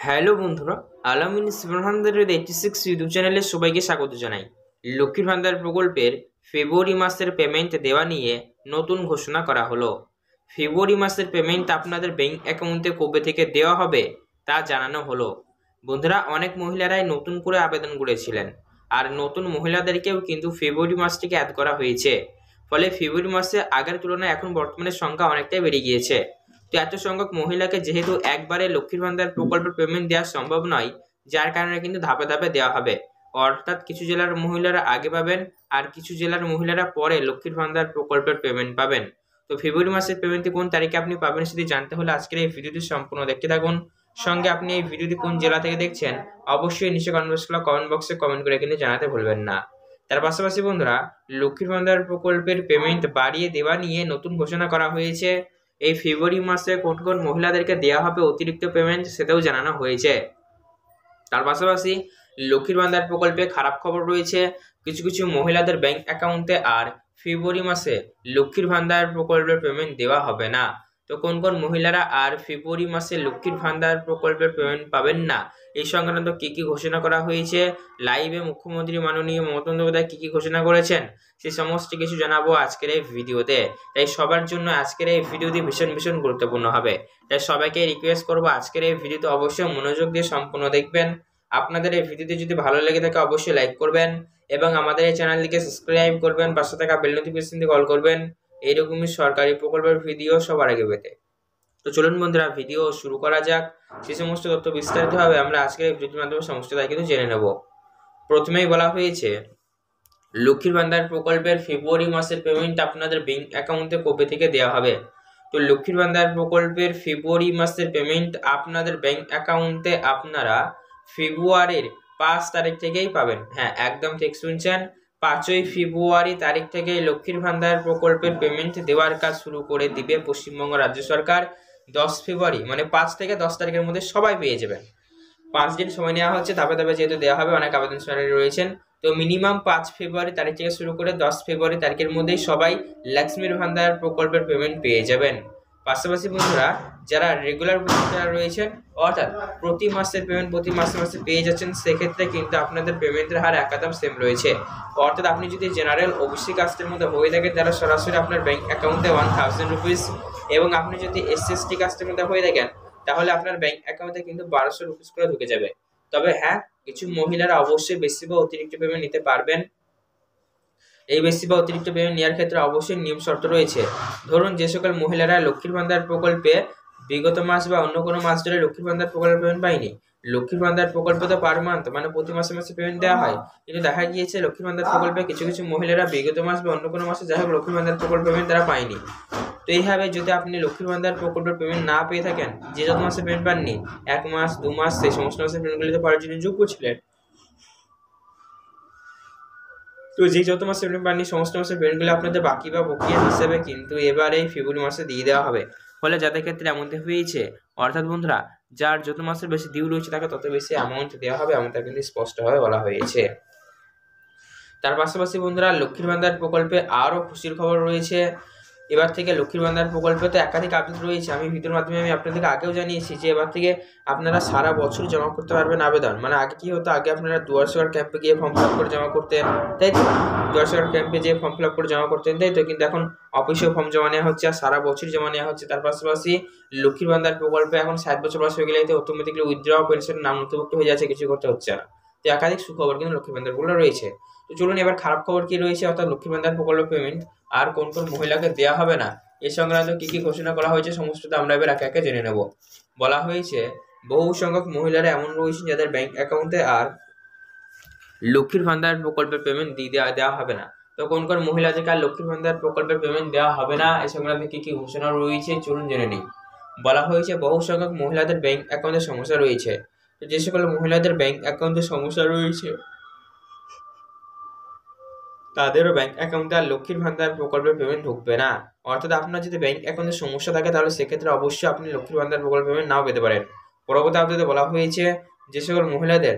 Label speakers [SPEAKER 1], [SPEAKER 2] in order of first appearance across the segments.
[SPEAKER 1] Hello বন্ধুরা, আলামিন 786 YouTube চ্যানেলে সবাইকে স্বাগত জানাই। লক্ষ্মীর ভান্ডার প্রকল্পের ফেব্রুয়ারি মাসের পেমেন্ট দেওয়া নিয়ে নতুন ঘোষণা করা হলো। ফেব্রুয়ারি মাসের পেমেন্ট আপনাদের ব্যাংক অ্যাকাউন্টে কবে থেকে দেওয়া হবে তা জানানো হলো। বন্ধুরা, অনেক মহিলারাই নতুন করে আবেদন করেছিলেন, আর নতুন মহিলাদেরকেও কিন্তু ফেব্রুয়ারি মাস থেকে অ্যাড করা হয়েছে। ফলে ফেব্রুয়ারি মাসে আগের তুলনায় এখন বর্তমানে সংখ্যা অনেকটাই বেড়ে গিয়েছে। তো এত সংখ্যক মহিলাকে যেহেতু একবারে লক্ষ্মীর ভান্ডার প্রকল্পের পেমেন্ট দেওয়া সম্ভব নয়, যার কারণে কিন্তু ধাপে ধাপে দেওয়া হবে। অর্থাৎ কিছু জেলার মহিলারা আগে পাবেন, আর কিছু জেলার মহিলারা পরে লক্ষ্মীর ভান্ডার প্রকল্পের পেমেন্ট পাবেন। তো ফেব্রুয়ারি মাসের পেমেন্টটি কোন তারিখে আপনি পাবেন সেটি জানতে হলে আজকের এই ভিডিওটি সম্পূর্ণ দেখতে থাকুন। সঙ্গে আপনি এই ভিডিওটি কোন জেলা থেকে দেখছেন অবশ্যই নিচে কমেন্ট বক্সে কমেন্ট করে কিন্তু জানাতে ভুলবেন না। তার পাশাপাশি বন্ধুরা, লক্ষ্মীর ভান্ডার প্রকল্পের পেমেন্ট বাড়িয়ে দেওয়া নিয়ে নতুন ঘোষণা করা হয়েছে। এই ফেব্রুয়ারি মাসে কোন কোন মহিলাদেরকে দেওয়া হবে অতিরিক্ত পেমেন্ট সেটাও জানানো হয়েছে। তার পাশাপাশি লক্ষ্মীর ভান্ডার প্রকল্পে খারাপ খবর রয়েছে, কিছু কিছু মহিলাদের ব্যাংক অ্যাকাউন্টে আর ফেব্রুয়ারি মাসে লক্ষ্মীর ভান্ডার প্রকল্পের পেমেন্ট দেওয়া হবে না। তো কোন কোন মহিলারা আর ফেব্রুয়ারি মাসে লক্ষ্মীর ভান্ডার প্রকল্পের পেমেন্ট পাবেন না, এই সংক্রান্ত কি কি ঘোষণা করা হয়েছে, লাইভে মুখ্যমন্ত্রী মাননীয় মমতা বন্দ্যোপাধ্যায় কি কি ঘোষণা করেছেন, সেই সমস্ত কিছু জানাবো আজকের এই ভিডিওতে। তাই সবার জন্য আজকের এই ভিডিওটি ভীষণ ভীষণ গুরুত্বপূর্ণ হবে। তাই সবাইকে রিকোয়েস্ট করবো আজকের এই ভিডিওতে অবশ্যই মনোযোগ দিয়ে সম্পূর্ণ দেখবেন। আপনাদের এই ভিডিওটি যদি ভালো লেগে থাকে অবশ্যই লাইক করবেন এবং আমাদের এই চ্যানেলটিকে সাবস্ক্রাইব করবেন, পাশে থাকা বেল নোটিফিকেশনটি অল করবেন এইরকমই সরকারি প্রকল্পের ভিডিও সবার আগে পেতে। তো চলুন বন্ধুরা, ভিডিও শুরু করা যাক। সেই সমস্ত তথ্য বিস্তারিতভাবে আমরা আজকের এই ভিডিওর মাধ্যমে সমস্ত তাই কিন্তু জেনে নেব। প্রথমেই বলা হয়েছে, লক্ষ্মীর ভান্ডার প্রকল্পের ফেব্রুয়ারি মাসের পেমেন্ট আপনাদের ব্যাংক অ্যাকাউন্টে কবে থেকে দেওয়া হবে। তো লক্ষ্মীর ভান্ডার প্রকল্পের ফেব্রুয়ারি মাসের পেমেন্ট আপনাদের ব্যাংক অ্যাকাউন্টে আপনারা ফেব্রুয়ারির 5 তারিখ থেকেই পাবেন। হ্যাঁ, একদম ঠিক শুনছেন, 5ই ফেব্রুয়ারি তারিখ থেকেই লক্ষ্মীর ভান্ডার প্রকল্পের পেমেন্ট দেওয়ার কাজ শুরু করে দিবে পশ্চিমবঙ্গ রাজ্য সরকার। 10 ফেব্রুয়ারি মানে 5 থেকে 10 তারিখের মধ্যে সবাই পেয়ে যাবেন। 5 দিন সময় নেওয়া হচ্ছে, ধাপে ধাপে যেহেতু দেওয়া হবে, অনেক আবেদন রয়েছেন। তো মিনিমাম 5 ফেব্রুয়ারি তারিখ থেকে শুরু করে 10 ফেব্রুয়ারি তারিখের মধ্যেই সবাই লক্ষ্মীর ভান্ডার প্রকল্পের পেমেন্ট পেয়ে যাবেন। পাশাপাশি বন্ধুরা, যারা রেগুলার বেনিফিশিয়ারি রয়েছেন, অর্থাৎ প্রতি মাসের পেমেন্ট প্রতি মাসে মাসে পেয়ে যাচ্ছেন, সেক্ষেত্রে কিন্তু আপনাদের পেমেন্টের হার একদম সেম রয়েছে। অর্থাৎ আপনি যদি জেনারেল ওবিসি কাস্টের মধ্যে হয়ে থাকেন, তারা সরাসরি আপনার ব্যাংক অ্যাকাউন্টে 1000 রুপিস, এবং আপনি যদি SC/ST কাস্টের মধ্যে হয়ে থাকেন তাহলে আপনার ব্যাংক অ্যাকাউন্টে কিন্তু 1200 রুপিস করে ঢুকে যাবে। তবে হ্যাঁ, কিছু মহিলারা অবশ্যই বেশি বা অতিরিক্ত পেমেন্ট নিতে পারবেন। এই বেশি বা অতিরিক্ত পেমেন্ট নেওয়ার ক্ষেত্রে অবশ্যই নিয়ম শর্ত রয়েছে। ধরুন, যে সকল মহিলারা লক্ষ্মীর ভান্ডার প্রকল্পে বিগত মাস বা অন্য কোনো মাস ধরে লক্ষ্মীর ভান্ডার প্রকল্পের পেমেন্ট পায়নি, লক্ষ্মীর ভান্ডার প্রকল্পে তো পার মান্থ মানে প্রতি মাসে মাসে পেমেন্ট দেওয়া হয়, কিন্তু দেখা গিয়েছে লক্ষ্মীর ভান্ডার প্রকল্পে কিছু কিছু মহিলারা বিগত মাস বা অন্য কোনো মাসে যাই হোক লক্ষ্মীর ভান্ডার প্রকল্পের পেমেন্ট তারা পায়নি। তো এইভাবে যদি আপনি লক্ষ্মীর ভান্ডার প্রকল্পের পেমেন্ট না পেয়ে থাকেন, যে যত মাসে পেমেন্ট পাননি, 1 মাস 2 মাস, সেই সমস্ত মাসের পেমেন্টগুলিতে পাওয়ার জন্য যোগ্য ছিলেন, তো যে যত মাসের পেমেন্ট পাননি সমস্ত মাসের পেমেন্টগুলো আপনাদের বাকি বা বকেয়া হিসেবে কিন্তু এবারে ফেব্রুয়ারি মাসে দিয়ে দেওয়া হবে। ফলে যাদের ক্ষেত্রে এমনটি হয়েছে, অর্থাৎ বন্ধুরা যার যত মাসের বেশি ডিউ রয়েছে তাকে তত বেশি অ্যামাউন্ট দেওয়া হবে, এমনটা কিন্তু স্পষ্টভাবে বলা হয়েছে। তার পাশাপাশি বন্ধুরা, লক্ষ্মীর ভান্ডার প্রকল্পে আরও খুশির খবর রয়েছে। এবার থেকে লক্ষ্মীর ভান্ডার প্রকল্পে তো একাধিক আপডেট রয়েছে, আমি ভিডিওর মাধ্যমে আমি আপনাদেরকে আগেও জানিয়েছি যে এবার থেকে আপনারা সারা বছর জমা করতে পারবেন আবেদন। মানে আগে কি হতো, আগে আপনারা দুয়ারসরকার ক্যাম্পে গিয়ে ফর্ম ফিল আপ করে জমা করতেন, তাই তো? দুয়ারসরকার ক্যাম্পে যেয়ে ফর্ম ফিল আপ করে জমা করতেন, তাই তো? কিন্তু এখন অফিসেও ফর্ম জমা নেওয়া হচ্ছে আর সারা বছর জমা নেওয়া হচ্ছে। তার পাশাপাশি লক্ষ্মীর ভান্ডার প্রকল্পে এখন 60 বছর বয়স হয়ে গেলে অটোমেটিক্যালি উইথড্র পেনশন নাম নথিভুক্ত হয়ে যাচ্ছে, কিছু করতে হচ্ছে না। তো একাধিক সুখবর কিন্তু লক্ষ্মীর ভান্ডার প্রকল্পে রয়েছে। তো চলুন এবার খারাপ খবর কি রয়েছে, অর্থাৎ লক্ষ্মীর ভান্ডার প্রকল্প পেমেন্ট আর কোন কোন মহিলাকে দেওয়া হবে না, এ সংক্রান্ত কি কি ঘোষণা করা হয়েছে সমস্তটা আমরা এবার একে একে জেনে নেব। বলা হয়েছে, বহু সংখ্যক মহিলারা এমন রয়েছেন যাদের ব্যাংক অ্যাকাউন্টে আর লক্ষ্মীর ভান্ডার প্রকল্পের পেমেন্ট দেওয়া হবে না। তো কোন কোন মহিলাদেরকে আর লক্ষ্মীর ভান্ডার প্রকল্পের পেমেন্ট দেওয়া হবে না, এ সংক্রান্ত কি কি ঘোষণা রয়েছে চলুন জেনে নিই। বলা হয়েছে, বহু সংখ্যক মহিলাদের ব্যাংক অ্যাকাউন্টে সমস্যা রয়েছে। তো যে সকল মহিলাদের ব্যাংক অ্যাকাউন্টে সমস্যা রয়েছে তাদেরও ব্যাংক অ্যাকাউন্টে আর লক্ষ্মীর ভান্ডার প্রকল্পের পেমেন্ট ঢুকবে না। অর্থাৎ আপনার যদি ব্যাংক অ্যাকাউন্টে সমস্যা থাকে তাহলে সেক্ষেত্রে অবশ্যই আপনি লক্ষ্মীর ভান্ডার প্রকল্পের পেমেন্ট নাও পেতে পারেন। পরবর্তী আপডেটে বলা হয়েছে, যে সকল মহিলাদের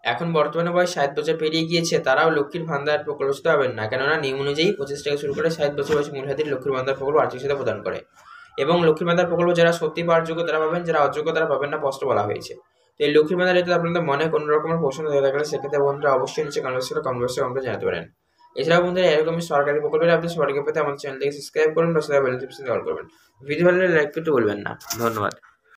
[SPEAKER 1] এখন বর্তমানে বয়স 60 বছর পেরিয়ে গিয়েছে তারাও লক্ষ্মীর ভান্ডার প্রকল্প পাবেন না, কেননা নিয়ম অনুযায়ী 25 থেকে শুরু করে 60 বছর বয়সী মহিলাদের লক্ষ্মীর ভান্ডার প্রকল্প আর্থিক সহায়তা প্রদান করে। এবং লক্ষ্মীর ভান্ডার প্রকল্প যারা সত্যি পাওয়ার যোগ্য তারা পাবেন, যারা অযোগ্য তারা পাবেন না, স্পষ্ট বলা হয়েছে। তো এই লক্ষ্মীর ভান্ডার রিলেটেড আপনাদের মনে কোনো রকমের প্রশ্ন থেকে থাকলে সেক্ষেত্রে বন্ধুরা অবশ্যই নিচে কমেন্ট বক্সে আমাকে জানাতে পারেন। এছাড়াও বন্ধুরা এরকমই সরকারি প্রকল্পের আপনি সবাইকে পেতে আমাদের চ্যানেলটিকে সাবস্ক্রাইব করুন বা সেটা বেল নোটিফিকেশন অল করবেন। ভিডিও ভালো লাগলে লাইক করতে বলবেন না। ধন্যবাদ।